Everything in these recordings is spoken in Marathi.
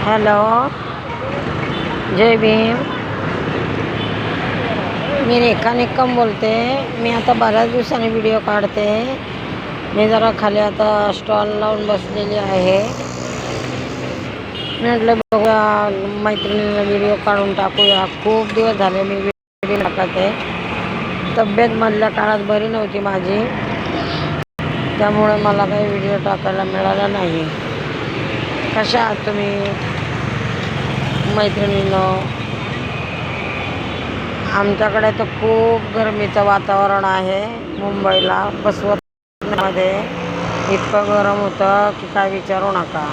हॅलो, जय भीम. मी रेखा निकम बोलते. मी आता बऱ्याच दिवसांनी व्हिडिओ काढते. मी जरा खाली आता स्टॉल लावून बसलेली आहे. मी म्हटलं बघूया, मैत्रिणीला व्हिडिओ काढून टाकूया. खूप दिवस झाले मी व्हिडिओ टाकत आहे. तब्येत मधल्या काळात बरी नव्हती माझी, त्यामुळे मला काही व्हिडिओ टाकायला मिळाला नाही. कशा आहात तुम्ही मैत्रिणींनो? आमच्याकडे तर खूप गरमीचं वातावरण आहे. मुंबईला बसवतमध्ये इतकं गरम होतं की काय विचारू नका.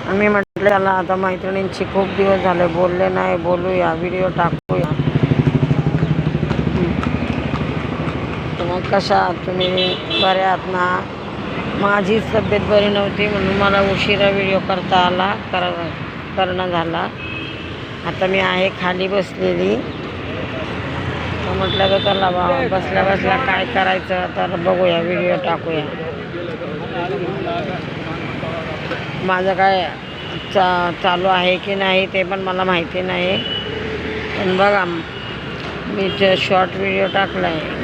आम्ही म्हटलं त्याला आता मैत्रिणींची खूप दिवस झाले बोलले नाही, बोलूया, व्हिडिओ टाकूया. तर मग कशा आहात तुम्ही? बऱ्या आहात ना? माझीच तब्येत बरी नव्हती म्हणून मला उशिरा व्हिडिओ करता आला, करणं झाला. आता मी आहे खाली बसलेली. तर म्हटलं तर चला बसल्या बसल्या काय करायचं, तर बघूया, व्हिडिओ टाकूया. माझं काय चालू आहे की नाही ते पण मला माहिती नाही. पण बघा, मी जे शॉर्ट व्हिडिओ टाकला आहे.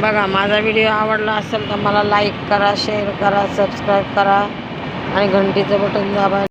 बघा, माझा व्हिडिओ आवडला असेल तर मला लाईक करा, शेअर करा, सबस्क्राईब करा आणि घंटीचं बटन दाबा.